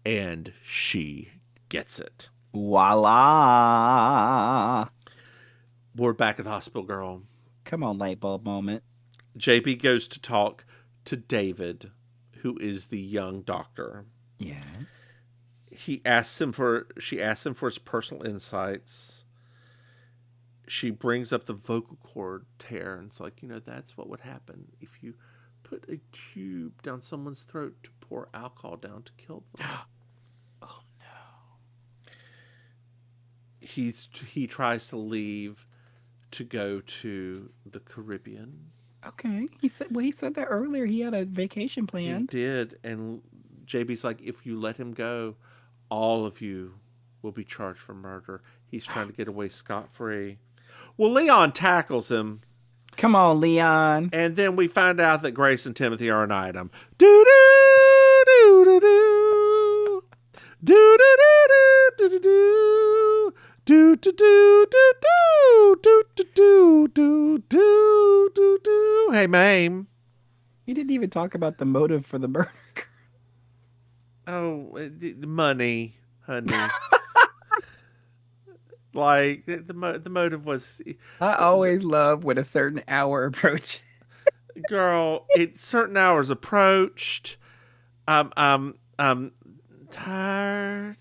and she gets it. Voila! We're back at the hospital, girl. Come on, light bulb moment. JB goes to talk to David, who is the young doctor. Yes. She asks him for his personal insights. She brings up the vocal cord tear, and it's like, that's what would happen if you put a tube down someone's throat to pour alcohol down to kill them. Oh no. He tries to leave to go to the Caribbean. Okay. He said that earlier. He had a vacation planned. He did, and JB's like, if you let him go, all of you will be charged for murder. He's trying to get away scot-free. Well, Leon tackles him. Come on, Leon. And then we find out that Grace and Timothy are an item. Do-do-do-do-do. Do-do-do-do-do-do. Do-do-do-do-do-do-do-do-do-do. Hey, Maim. He didn't even talk about the motive for the murder. Oh, the money, honey. Like the motive was. I always love when a certain hour approaches. Girl, it's certain hours approached. I'm tired.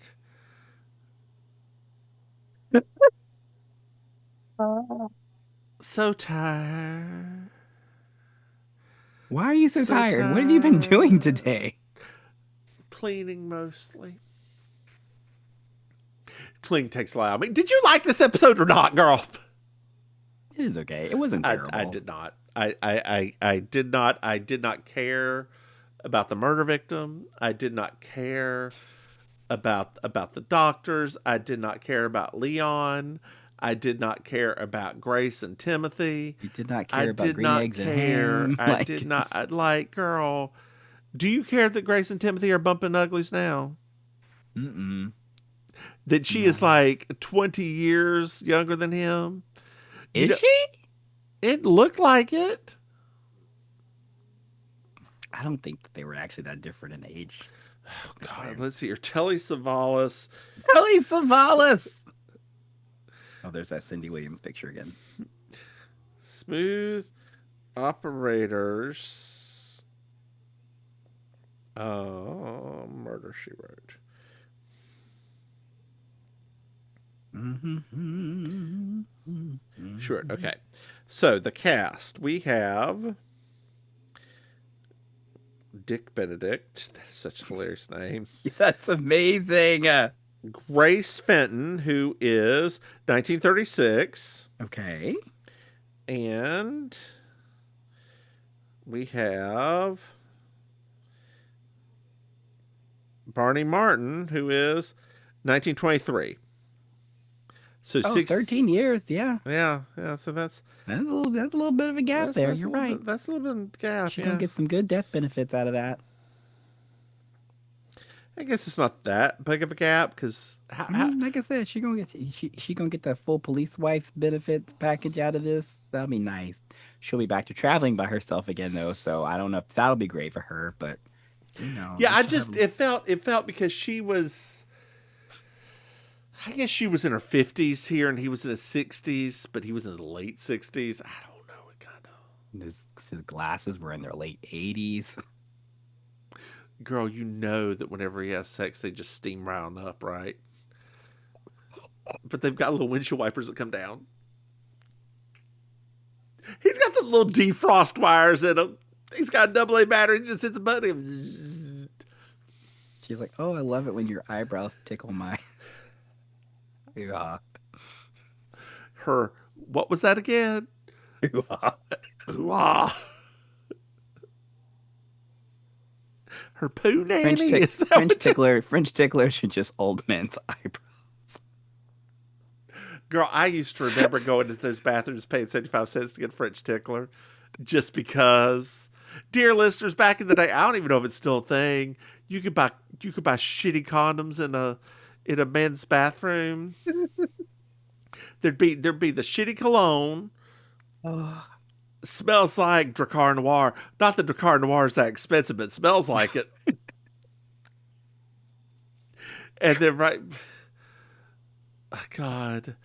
So tired. Why are you so tired? What have you been doing today? Cleaning mostly. Cleaning takes a while. I mean, did you like this episode or not, girl? It is okay. It wasn't terrible. I did not. I did not. I did not care about the murder victim. I did not care about the doctors. I did not care about Leon. I did not care about Grace and Timothy. You did not care about green eggs and ham. I did not. Like, girl, Do you care that Grace and Timothy are bumping uglies now? Mm-mm. That she is like 20 years younger than him? You Is know, she? it looked like it. I don't think that they were actually that different in age. Oh, God, let's see here. Telly Savalas. Kelly Savalas. Oh, there's that Cindy Williams picture again. Smooth Operators. Murder, She Wrote. Sure. Okay. So the cast, we have Dick Benedict. That's such a hilarious name. That's amazing. Grace Fenton, who is 1936. Okay. And we have Barney Martin, who is 1923. So 13 years, yeah. Yeah. So that's a little bit of a gap there. You're right. That's a little bit of a gap. She's gonna get some good death benefits out of that. I guess it's not that big of a gap because, like I said, she gonna get that full police wife benefits package out of this. That'll be nice. She'll be back to traveling by herself again though, so I don't know if that'll be great for her, but yeah, it felt because she was. I guess she was in her 50s here, and he was in his 60s, but he was in his late 60s. I don't know. It kind of. His glasses were in their late 80s. Girl, you know that whenever he has sex, they just steam round up, right? But they've got little windshield wipers that come down. He's got the little defrost wires in him. He's got a AA battery. Just hits a button. She's like, "Oh, I love it when your eyebrows tickle my." Yeah. Her, what was that again? Her poo nanny? French ticklers are just old men's eyebrows. Girl, I used to remember going into those bathrooms paying 75 cents to get a French tickler just because. Dear listeners, back in the day, I don't even know if it's still a thing. You could buy shitty condoms in a men's bathroom. There'd be the shitty cologne. Oh. Smells like Dracar Noir. Not that Dracar Noir is that expensive, but it smells like it. And then God,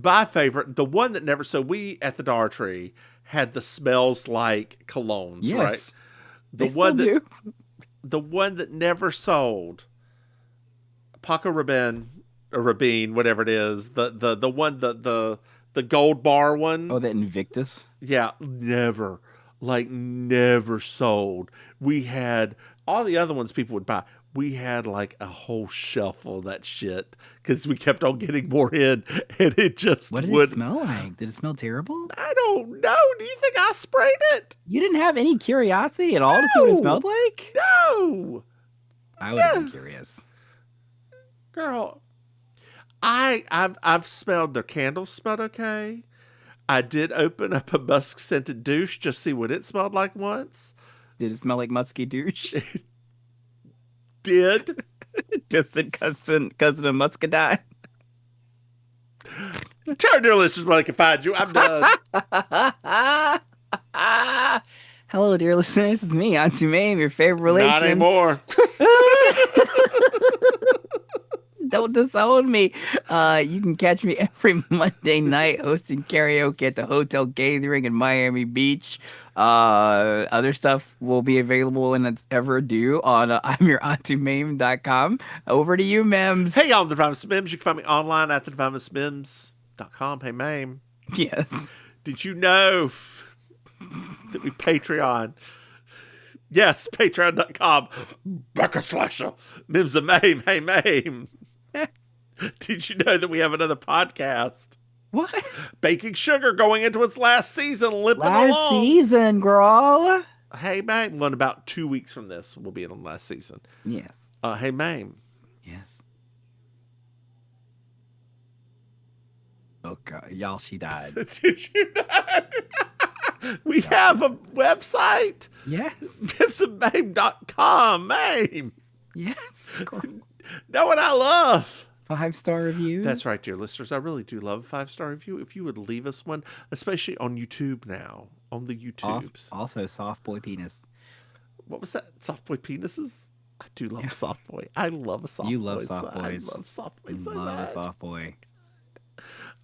my favorite, the one that never. So we at the Dollar Tree had the smells like colognes, yes, right? The one that never sold. Paco Rabanne, whatever it is, the one the gold bar one. Oh, the Invictus. Yeah, never sold. We had all the other ones people would buy. We had like a whole shelf of that shit because we kept on getting more in, and it just What did wouldn't. it smell like? Did it smell terrible? I don't know. Do you think I sprayed it? You didn't have any curiosity at all to see what it smelled like? No. I would have been curious. Girl, I've smelled their candles smelled okay. I did open up a musk scented douche just to see what it smelled like once. Did it smell like musky douche? Did. Distant cousin of muscadine. Tell our dear listeners where they can find you. I'm done. Hello, dear listeners. It's me, Auntie Maim, your favorite relation. Not anymore. Don't disown me. You can catch me every Monday night hosting karaoke at the Hotel Gathering in Miami Beach. Other stuff will be available when it's ever due on I'mYourAuntieMaim.com. Over to you, Mims. Hey, y'all, the Famous Mims. You can find me online at thefamousmims.com. Hey, Maim. Yes. Did you know that we Patreon? Yes, patreon.com. Mims and Maim. Hey, Maim. Did you know that we have another podcast? What? Baking Sugar going into its last season, limping last along. Season, girl. Hey, Maim. Well, in about 2 weeks from this, we'll be in the last season. Yes. Hey, Maim. Yes. Oh, God. Y'all, she died. Did you know? We have a website. Yes. MimsandMaim.com. Maim. Yes. Know what I love. 5-star reviews. That's right, dear listeners. I really do love a 5-star review. If you would leave us one, especially on YouTube now, on the YouTubes. Also, soft boy penis. What was that? Soft boy penises? I do love a soft boy. I love a soft boy. You love soft boys. I love soft boys so Love much. a soft boy.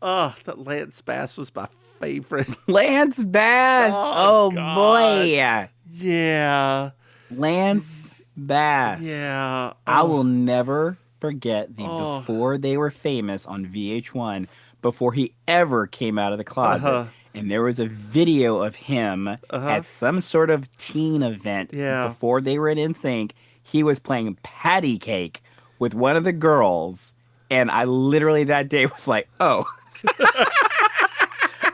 Oh, that Lance Bass was my favorite. Lance Bass. Oh boy. Yeah. Lance Bass. Yeah. I will never forget before they were famous on VH1, before he ever came out of the closet. And there was a video of him at some sort of teen event before they were in NSYNC. He was playing patty cake with one of the girls. And I literally that day was like, oh.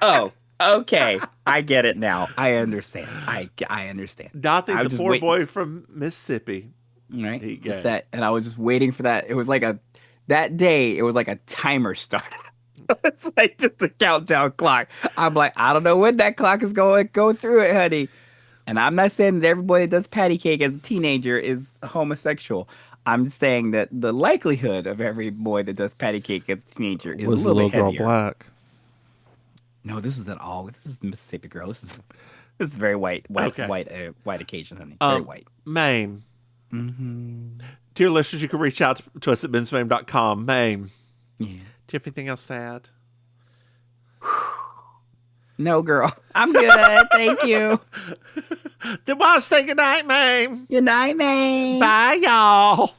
Oh, okay. I get it now. I understand. I understand. Nothin's a poor boy from Mississippi. Right? Just that, and I was just waiting for that. It was like that day, it was like a timer started. It's like just a countdown clock. I'm like, I don't know when that clock is going to go through it, honey. And I'm not saying that everybody that does patty cake as a teenager is homosexual. I'm just saying that the likelihood of every boy that does patty cake as a teenager is was a little the little bit girl heavier. black? No, this is This is the Mississippi girl. This is very white occasion, honey. Very white. Maim. Mm-hmm. Dear listeners, you can reach out to us at MimsandMaim.com. Maim. Yeah. Do you have anything else to add? No, girl. I'm good. Thank you. Then why say goodnight, Maim? Good night, Maim. Bye, y'all.